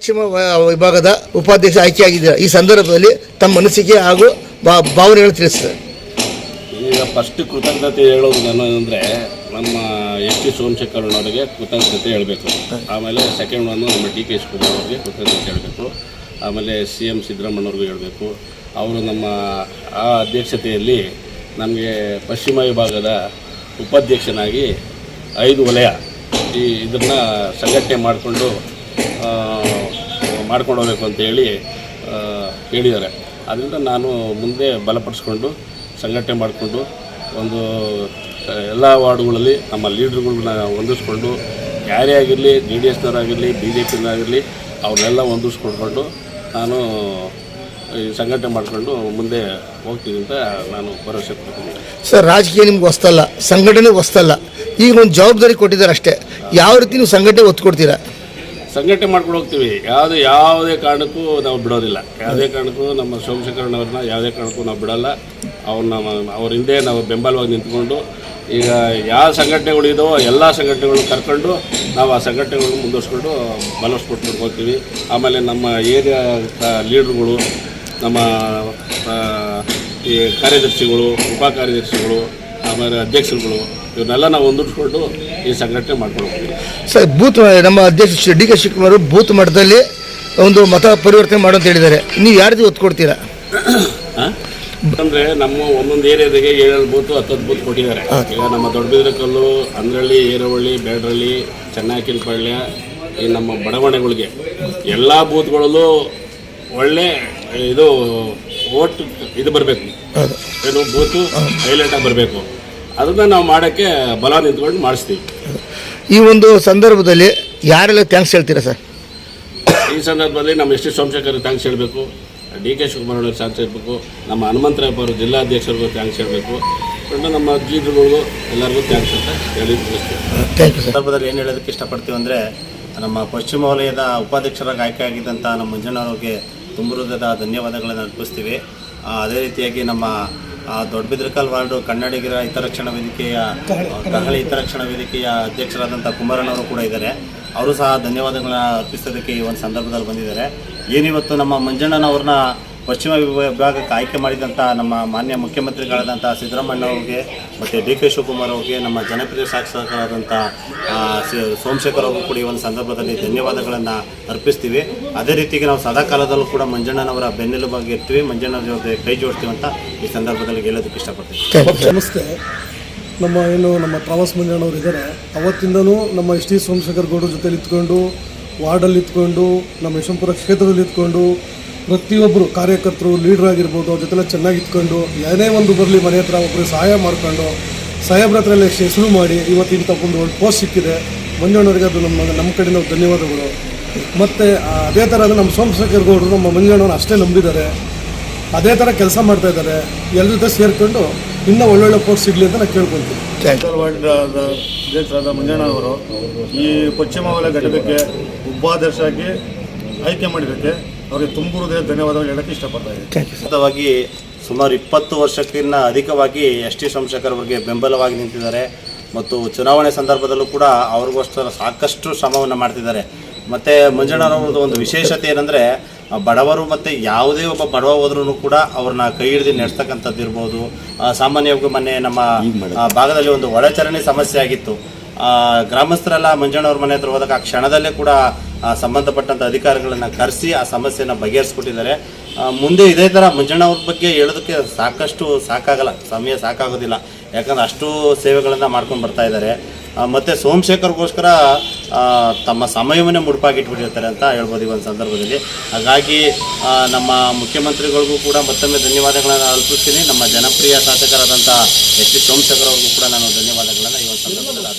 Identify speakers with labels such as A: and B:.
A: ಪಶ್ಚಿಮ ವಿಭಾಗದ ಉಪಾಧ್ಯಕ್ಷ ಆಯ್ಕೆಯಾಗಿದ್ದೀರಾ. ಈ ಸಂದರ್ಭದಲ್ಲಿ ತಮ್ಮ ಅನಿಸಿಕೆ ಹಾಗೂ ಭಾವನೆಗಳು ತಿಳಿಸ್ತಾರೆ.
B: ಈಗ ಫಸ್ಟ್ ಕೃತಜ್ಞತೆ ಹೇಳೋದು ನಾನು ಅಂದರೆ ನಮ್ಮ ಟಿ ಸೋಮಶೇಖರಣ್ಣವರಿಗೆ ಕೃತಜ್ಞತೆ ಹೇಳಬೇಕು. ಆಮೇಲೆ ಸೆಕೆಂಡ್ ಒಂದು ನಮ್ಮ ಡಿ ಕೆ ಶಿವಕುಮಾರ್ ಅವರಿಗೆ ಕೃತಜ್ಞತೆ ಹೇಳಬೇಕು. ಆಮೇಲೆ CM ಸಿದ್ದರಾಮಣ್ಣವ್ರಿಗೂ ಹೇಳಬೇಕು. ಅವರು ನಮ್ಮ ಆ ಅಧ್ಯಕ್ಷತೆಯಲ್ಲಿ ನಮಗೆ ಪಶ್ಚಿಮ ವಿಭಾಗದ ಉಪಾಧ್ಯಕ್ಷನಾಗಿ 5 ವಲಯ ಇದನ್ನು ಸಂಘಟನೆ ಮಾಡ್ಕೊಂಡು ಹೋಗಬೇಕು ಅಂತೇಳಿ ಹೇಳಿದ್ದಾರೆ. ಅದರಿಂದ ನಾನು ಮುಂದೆ ಬಲಪಡಿಸ್ಕೊಂಡು ಸಂಘಟನೆ ಮಾಡಿಕೊಂಡು ಒಂದು ಎಲ್ಲ ವಾರ್ಡ್ಗಳಲ್ಲಿ ನಮ್ಮ ಲೀಡ್ರುಗಳನ್ನ ಹೊಂದಿಸ್ಕೊಂಡು ಯಾರೇ ಆಗಿರಲಿ, JDSನವರಾಗಿರಲಿ, BJPನವರಾಗಿರಲಿ ಅವ್ರನ್ನೆಲ್ಲ ಹೊಂದಿಸ್ಕೊಂಡು ನಾನು ಈ ಸಂಘಟನೆ ಮಾಡಿಕೊಂಡು ಮುಂದೆ ಹೋಗ್ತೀನಿ ಅಂತ ನಾನು ಭರವಸೆ ಕೊಡ್ತೀನಿ.
A: ಸರ್, ರಾಜಕೀಯ ನಿಮ್ಗೆ ಹೊಸ್ತಲ್ಲ, ಸಂಘಟನೆ ಹೊಸ್ತಲ್ಲ. ಈಗ ಒಂದು ಜವಾಬ್ದಾರಿ ಕೊಟ್ಟಿದ್ದಾರೆ ಅಷ್ಟೇ. ಯಾವ ರೀತಿ ನೀವು ಸಂಘಟನೆ ಒತ್ತು ಕೊಡ್ತೀರಾ?
B: ಸಂಘಟನೆ ಮಾಡ್ಕೊಂಡು ಹೋಗ್ತೀವಿ. ಯಾವುದೇ ಕಾರಣಕ್ಕೂ ನಾವು ಬಿಡೋದಿಲ್ಲ. ಯಾವುದೇ ಕಾರಣಕ್ಕೂ ನಮ್ಮ ಸೋಮಶೇಖರಣ್ಣವ್ರನ್ನ ಯಾವುದೇ ಕಾರಣಕ್ಕೂ ನಾವು ಬಿಡೋಲ್ಲ. ಅವ್ರ ಹಿಂದೆ ನಾವು ಬೆಂಬಲವಾಗಿ ನಿಂತ್ಕೊಂಡು ಈಗ ಯಾವ ಸಂಘಟನೆಗಳಿದೋ ಎಲ್ಲ ಸಂಘಟನೆಗಳು ಕರ್ಕೊಂಡು ನಾವು ಆ ಸಂಘಟನೆಗಳನ್ನ ಮುಂದುವರ್ಸ್ಕೊಂಡು ಬಲಸ್ಕೊಟ್ಟು ಹೋಗ್ತೀವಿ. ಆಮೇಲೆ ನಮ್ಮ ಏರಿಯಾ ಲೀಡ್ರುಗಳು, ನಮ್ಮ ಈ ಕಾರ್ಯದರ್ಶಿಗಳು, ಉಪ ಕಾರ್ಯದರ್ಶಿಗಳು, ಆಮೇಲೆ ಅಧ್ಯಕ್ಷರುಗಳು ಇವನ್ನೆಲ್ಲ ನಾವು ಹೊಂದಿಸ್ಕೊಂಡು ಈ ಸಂಘಟನೆ ಮಾಡ್ಕೊಂಡು ಹೋಗ್ತೀವಿ.
A: ಸರ್, ಬೂತ್ ನಮ್ಮ ಅಧ್ಯಕ್ಷ ಡಿ ಕೆ ಶಿವಕುಮಾರ್ ಬೂತ್ ಮಟ್ಟದಲ್ಲಿ ಒಂದು ಮತ ಪರಿವರ್ತನೆ ಮಾಡು ಅಂತ ಹೇಳಿದ್ದಾರೆ. ನೀವು ಯಾವ ರೀತಿ ಒತ್ತು ಕೊಡ್ತೀರಾ?
B: ಅಂದರೆ ನಮ್ಮ ಒಂದೊಂದು ಏರಿಯಾದಾಗೆ 7 ಬೂತು 10 ಬೂತ್ ಕೊಟ್ಟಿದ್ದಾರೆ. ಈಗ ನಮ್ಮ ದೊಡ್ಡಬಿದ್ರಕಲ್ಲು, ಅಂದ್ರಳ್ಳಿ, ಏರವಳ್ಳಿ, ಬೇಡ್ರಳ್ಳಿ, ಚೆನ್ನಕಿನಪಾಳ್ಯ, ಈ ನಮ್ಮ ಬಡಾವಣೆಗಳಿಗೆ ಎಲ್ಲ ಬೂತ್ಗಳಲ್ಲೂ ಒಳ್ಳೆ ಇದು ಓಟ್ ಇದು ಬರಬೇಕು, ಏನು ಬೂತು ಹೈಲೈಟಾಗಿ ಬರಬೇಕು. ಅದನ್ನು ನಾವು ಮಾಡೋಕ್ಕೆ ಬಲ ನಿಂತ್ಕೊಂಡು ಮಾಡಿಸ್ತೀವಿ.
A: ಈ ಒಂದು ಸಂದರ್ಭದಲ್ಲಿ ಯಾರೆಲ್ಲ ಥ್ಯಾಂಕ್ಸ್ ಹೇಳ್ತೀರಾ ಸರ್?
B: ಈ ಸಂದರ್ಭದಲ್ಲಿ ನಮ್ಮ ಟಿ ಸೋಮಶೇಖರ್ ಥ್ಯಾಂಕ್ಸ್ ಹೇಳಬೇಕು, ಡಿ ಕೆ ಶಿವಕುಮಾರ್ ಅವ್ರಿಗೆ ಥ್ಯಾಂಕ್ಸ್ ಹೇಳಬೇಕು, ನಮ್ಮ ಹನುಮಂತರಾಯಪ್ಪ ಅವರು ಜಿಲ್ಲಾಧ್ಯಕ್ಷರಿಗೂ ಥ್ಯಾಂಕ್ಸ್ ಹೇಳಬೇಕು, ನಮ್ಮ ಲೀಡರ್ಗಳಿಗೂ ಎಲ್ಲರಿಗೂ ಥ್ಯಾಂಕ್ಸ್ ಅಂತ ಹೇಳಿ ತಿಳಿಸ್ತೀವಿ.
C: ಸಂದರ್ಭದಲ್ಲಿ ಏನು ಹೇಳೋದಕ್ಕೆ ಇಷ್ಟಪಡ್ತೀವಿ ಅಂದರೆ, ನಮ್ಮ ಪಶ್ಚಿಮ ವಲಯದ ಉಪಾಧ್ಯಕ್ಷರಾಗಿ ಆಯ್ಕೆ ಆಗಿದ್ದಂಥ ನಮ್ಮ ಮಂಜಣ್ಣವ್ರಿಗೆ ತುಂಬ ಹೃದಯದ ಧನ್ಯವಾದಗಳನ್ನು ಅರ್ಪಿಸ್ತೀವಿ. ಅದೇ ರೀತಿಯಾಗಿ ನಮ್ಮ ದೊಡ್ಡಬಿದ್ರಕಲ್ ವಾರ್ಡು ಕನ್ನಡಿಗರ ಹಿತರಕ್ಷಣಾ ವೇದಿಕೆಯ ಕಹಳೆ ಹಿತರಕ್ಷಣಾ ವೇದಿಕೆಯ ಅಧ್ಯಕ್ಷರಾದಂಥ ಕುಮಾರಣ್ಣವರು ಕೂಡ ಇದ್ದಾರೆ. ಅವರು ಸಹ ಧನ್ಯವಾದಗಳನ್ನ ಅರ್ಪಿಸೋದಕ್ಕೆ ಈ ಒಂದು ಸಂದರ್ಭದಲ್ಲಿ ಬಂದಿದ್ದಾರೆ. ಏನಿವತ್ತು ನಮ್ಮ ಮಂಜಣ್ಣನವ್ರನ್ನ ಪಶ್ಚಿಮ ವಿಭಾಗಕ್ಕೆ ಆಯ್ಕೆ ಮಾಡಿದಂಥ ನಮ್ಮ ಮಾನ್ಯ ಮುಖ್ಯಮಂತ್ರಿಗಳಾದಂಥ ಸಿದ್ದರಾಮಣ್ಣವ್ರಿಗೆ ಮತ್ತು ಡಿ ಕೆ ಶಿವಕುಮಾರ್ ಅವ್ರಿಗೆ, ನಮ್ಮ ಜನಪ್ರಿಯ ಶಾಸಕರಾದಂಥ ಸೋಮಶೇಖರ್ ಅವ್ರಿಗೂ ಕೂಡ ಈ ಒಂದು ಸಂದರ್ಭದಲ್ಲಿ ಧನ್ಯವಾದಗಳನ್ನು ಅರ್ಪಿಸ್ತೀವಿ. ಅದೇ ರೀತಿಗೆ ನಾವು ಸದಾ ಕಾಲದಲ್ಲೂ ಕೂಡ ಮಂಜಣ್ಣನವರ ಬೆನ್ನೆಲುಬಾಗಿ ಇರ್ತೀವಿ, ಮಂಜಣ್ಣನ ಜೊತೆ ಕೈ ಜೋಡಿಸ್ತೀವಿ ಅಂತ ಈ ಸಂದರ್ಭದಲ್ಲಿ ಹೇಳೋದಕ್ಕೆ ಇಷ್ಟಪಡ್ತೀವಿ.
D: ನಮಸ್ತೆ. ನಮ್ಮ ಟ್ರಾವಲ್ಸ್ ಮಂಜಣ್ಣವ್ರು ಇದ್ದಾರೆ. ಅವತ್ತಿಂದನೂ ನಮ್ಮ ಟಿ ಸೋಮಶೇಖರ್ ಗೌಡ್ರ ಜೊತೆಲಿ ಇತ್ಕೊಂಡು, ವಾರ್ಡಲ್ಲಿ ಇತ್ಕೊಂಡು, ನಮ್ಮ ಯಶವಂತಪುರ ಕ್ಷೇತ್ರದಲ್ಲಿ ಇತ್ಕೊಂಡು, ಪ್ರತಿಯೊಬ್ಬರು ಕಾರ್ಯಕರ್ತರು ಲೀಡರ್ ಆಗಿರ್ಬೋದು ಅವ್ರ ಜೊತೆಲ್ಲ ಚೆನ್ನಾಗಿ ಇಟ್ಕೊಂಡು, ಏನೇ ಒಂದು ಬರಲಿ ಮನೆ ಹತ್ರ ಒಬ್ಬರು ಸಹಾಯ ಮಾಡಿಕೊಂಡು ಸಾಹೇಬ್ರ ಹತ್ರ ಎಲ್ಲ ಹೆಸರು ಮಾಡಿ ಇವತ್ತು ಇಂಥ ಒಂದು ಒಳ್ಳೆ ಪೋಸ್ಟ್ ಸಿಕ್ಕಿದೆ. ಮಂಜಣ್ಣವ್ರಿಗೆ ಅದು ನಮ್ಮ ಕಡೆಯಿಂದ ಧನ್ಯವಾದಗಳು. ಮತ್ತು ಅದೇ ಥರ ನಮ್ಮ ಸೋಮಶೇಖರ್ ಗೌಡರು ನಮ್ಮ ಮಂಜಣ್ಣವ್ರನ್ನ ಅಷ್ಟೇ ನಂಬಿದ್ದಾರೆ, ಅದೇ ಥರ ಕೆಲಸ ಮಾಡ್ತಾಯಿದ್ದಾರೆ. ಎಲ್ಲರ ಜೊತೆ ಸೇರಿಕೊಂಡು ಇನ್ನೂ ಒಳ್ಳೊಳ್ಳೆ ಪೋಸ್ಟ್ ಸಿಗಲಿ ಅಂತ ನಾನು ಕೇಳ್ಕೊಳ್ತೀನಿ.
E: ಅಧ್ಯಕ್ಷರಾದ ಮಂಜಣ್ಣವರು ಈ ಪಶ್ಚಿಮ ವಲಯ ಘಟಕಕ್ಕೆ ಉಪಾಧ್ಯಕ್ಷರಾಗಿ ಆಯ್ಕೆ ಮಾಡಿದ್ದಕ್ಕೆ ಅವರಿಗೆ ತುಂಬ ಹೃದಯ ಧನ್ಯವಾದಗಳು ಹೇಳೋಕ್ಕೆ ಇಷ್ಟಪಡ್ತಾ
C: ಇದ್ದೀನಿ. ಸುಮಾರು 20 ವರ್ಷಕ್ಕಿಂತ ಅಧಿಕವಾಗಿ ಟಿ ಸೋಮಶೇಖರ್ ಅವರಿಗೆ ಬೆಂಬಲವಾಗಿ ನಿಂತಿದ್ದಾರೆ ಮತ್ತು ಚುನಾವಣೆ ಸಂದರ್ಭದಲ್ಲೂ ಕೂಡ ಅವ್ರಿಗೋಸ್ಕರ ಸಾಕಷ್ಟು ಶ್ರಮವನ್ನು ಮಾಡ್ತಿದ್ದಾರೆ. ಮತ್ತು ಮಂಜಣ್ಣನವ್ರದ್ದು ಒಂದು ವಿಶೇಷತೆ ಏನಂದರೆ, ಬಡವರು ಮತ್ತು ಯಾವುದೇ ಒಬ್ಬ ಬಡವ ಹೋದ್ರೂ ಕೂಡ ಅವ್ರನ್ನ ಕೈ ಹಿಡಿದು ನಡೆಸ್ತಕ್ಕಂಥದ್ದು ಇರ್ಬೋದು. ಸಾಮಾನ್ಯವಾಗಿ ಮೊನ್ನೆ ನಮ್ಮ ಭಾಗದಲ್ಲಿ ಒಂದು ಒಳಚರಂಡಿ ಸಮಸ್ಯೆ ಆಗಿತ್ತು. ಗ್ರಾಮಸ್ಥರೆಲ್ಲ ಮಂಜಣ್ಣವ್ರ ಮನೆ ಹತ್ರ ಹೋದಾಗ ಆ ಕ್ಷಣದಲ್ಲೇ ಕೂಡ ಸಂಬಂಧಪಟ್ಟಂಥ ಅಧಿಕಾರಿಗಳನ್ನು ಕರೆಸಿ ಆ ಸಮಸ್ಯೆಯನ್ನು ಬಗೆಹರಿಸ್ಕೊಟ್ಟಿದ್ದಾರೆ. ಮುಂದೆ ಇದೇ ಥರ ಮಂಜಣ್ಣವ್ರ ಬಗ್ಗೆ ಹೇಳೋದಕ್ಕೆ ಸಮಯ ಸಾಕಾಗೋದಿಲ್ಲ, ಯಾಕಂದರೆ ಅಷ್ಟು ಸೇವೆಗಳನ್ನು ಮಾಡ್ಕೊಂಡು ಬರ್ತಾ ಇದ್ದಾರೆ. ಮತ್ತು ಸೋಮಶೇಖರ್ಗೋಸ್ಕರ ತಮ್ಮ ಸಮಯವನ್ನೇ ಮುಡುಪಾಗಿಟ್ಬಿಟ್ಟಿರ್ತಾರೆ ಅಂತ ಹೇಳ್ಬೋದು ಈ ಒಂದು ಸಂದರ್ಭದಲ್ಲಿ. ಹಾಗಾಗಿ ನಮ್ಮ ಮುಖ್ಯಮಂತ್ರಿಗಳಿಗೂ ಕೂಡ ಮತ್ತೊಮ್ಮೆ ಧನ್ಯವಾದಗಳನ್ನು ಅರ್ಪಿಸ್ತೀನಿ. ನಮ್ಮ ಜನಪ್ರಿಯ ಶಾಸಕರಾದಂಥ ಟಿ ಸೋಮಶೇಖರ್ ಅವ್ರಿಗೂ ಕೂಡ ನಾನು ಧನ್ಯವಾದಗಳನ್ನು ಈ ಒಂದು ಸಂದರ್ಭದಲ್ಲಿ